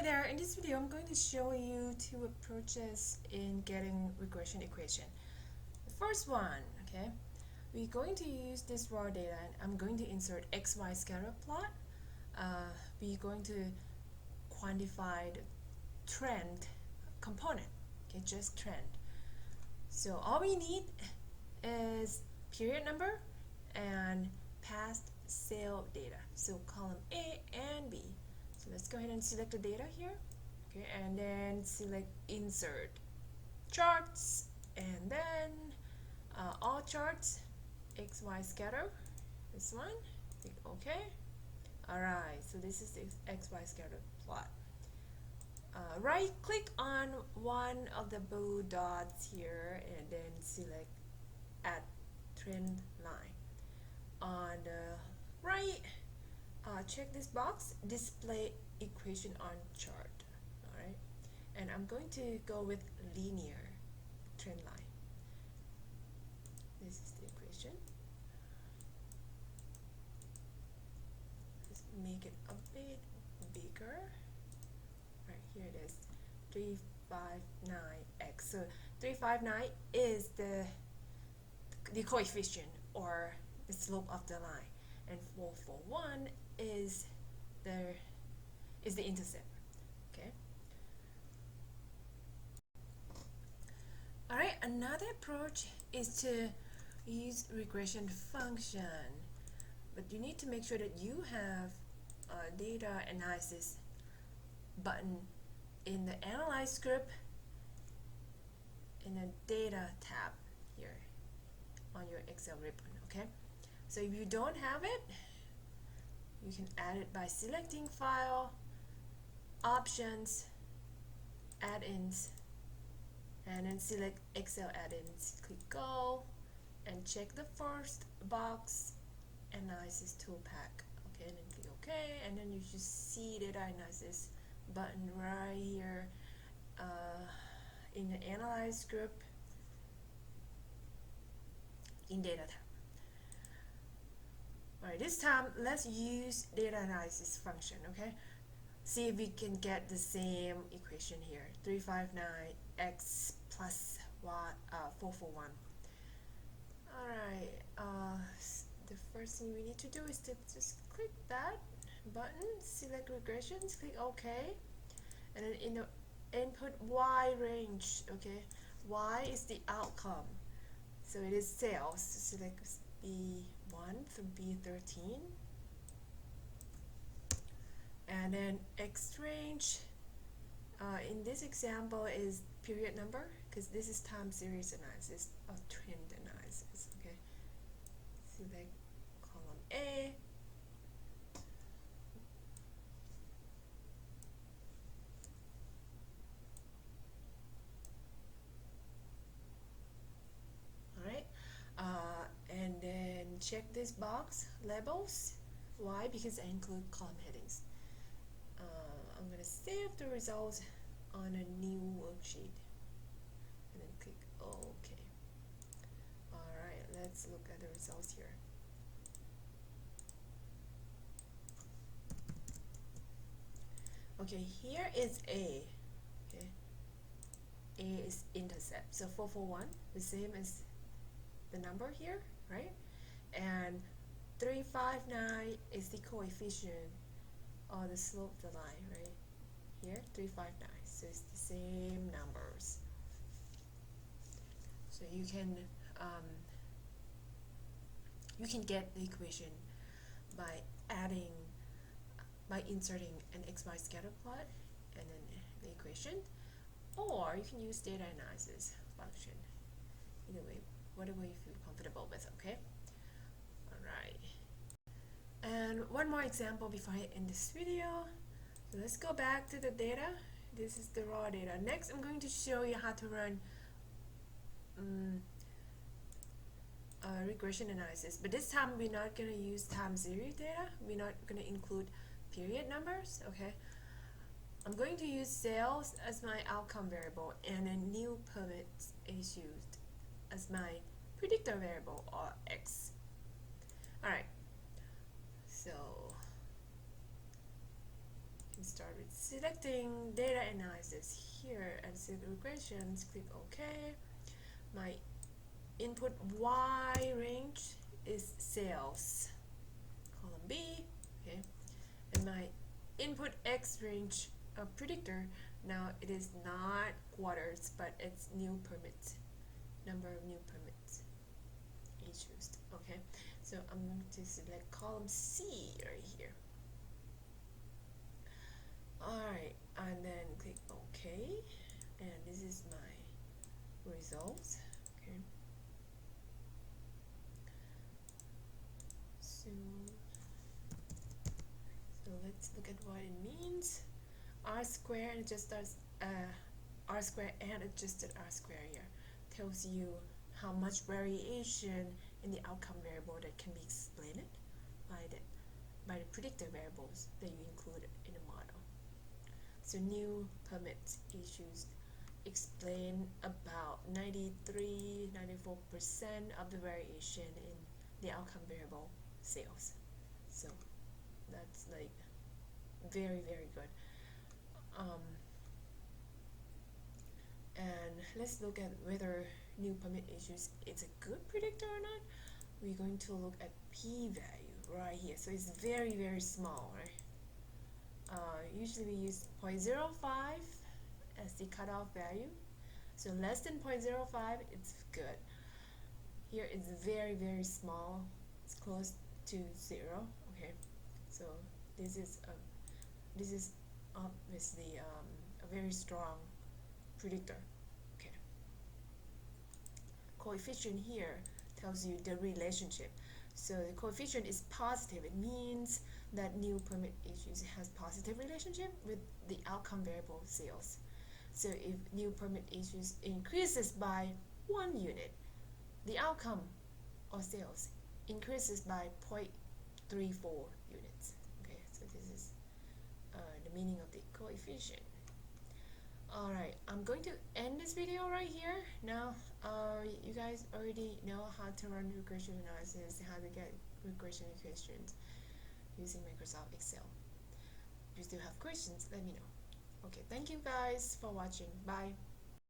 Hi there, in this video I'm going to show you two approaches in getting regression equation. The first one, okay, we're going to use this raw data and I'm going to insert XY scatter plot. We're going to quantify the trend component, okay, just trend. So all we need is period number and past sale data, so column A and B. So let's go ahead and select the data here, okay, and then select insert charts, and then all charts, XY scatter, this one, click OK. Alright, so this is the XY scatter plot. Right click on one of the blue dots here and then select add trend line. On the right, check this box, display equation on chart. Alright, and I'm going to go with linear trend line. This is the equation. Let's make it a bit bigger. Right, here it is, 359x. So 359 is the coefficient or the slope of the line, and 441 is the intercept. Okay. All right. Another approach is to use regression function, but you need to make sure that you have a data analysis button in the Analyze group in the Data tab here on your Excel ribbon. Okay. So if you don't have it, you can add it by selecting File, Options, Add-ins, and then select Excel Add-ins. Click Go and check the first box, Analysis Tool Pack. Okay, and then click OK, and then you should see Data Analysis button right here in the Analyze group in Data tab. Alright, this time let's use data analysis function, okay? See if we can get the same equation here. 359x plus 441. Alright, the first thing we need to do is to just click that button, select regressions, click OK, and then in the input Y range, okay? Y is the outcome, so it is sales. So select B1 through B13, and then X range in this example is period number, because this is time series analysis or trend analysis. Okay, select column A, alright, and then check this box, labels. Why? Because I include column headings. I'm going to save the results on a new worksheet and then click OK. Alright, let's look at the results here. Okay, here is A. Okay, A is intercept, so 441, the same as the number here, right? And 359 is the coefficient or the slope of the line, right? Here, 359, so it's the same numbers. So you can get the equation by inserting an XY scatter plot and then the equation, or you can use data analysis function. Either way, whatever you feel comfortable with, okay? Alright. And one more example before I end this video. So let's go back to the data. This is the raw data. Next, I'm going to show you how to run regression analysis, but this time we're not going to use time series data. We're not going to include period numbers. Okay, I'm going to use sales as my outcome variable and a new permits issued as my predictor variable, or X. Alright, so can start with selecting data analysis here and select regressions, click OK. My input Y range is sales, column B, okay, and my input X range predictor, now it is not quarters, but it's new permits, number of new permits issued, okay. So I'm going to select column C right here. Alright, and then click OK, and this is my results, okay. So let's look at what it means. R square and adjusted R square and adjusted R square here tells you how much variation in the outcome variable that can be explained by the predictor variables that you include in the model. So new permit issues explain about 93-94% of the variation in the outcome variable sales. So that's like very good. And let's look at whether new permit issues is a good predictor or not. We're going to look at p-value right here. So it's very small, right? Usually we use 0.05 as the cutoff value. So less than 0.05, it's good. Here it's very small. It's close to 0. Okay, so this is obviously a very strong predictor. Okay. Coefficient here tells you the relationship. So the coefficient is positive. It means that new permit issues has positive relationship with the outcome variable sales. So if new permit issues increases by 1 unit, the outcome or sales increases by 0.34 units. Okay, so this is the meaning of the coefficient. Alright, I'm going to end this video right here. Now, you guys already know how to run regression analysis, how to get regression equations using Microsoft Excel. If you still have questions, let me know. Okay, thank you guys for watching. Bye.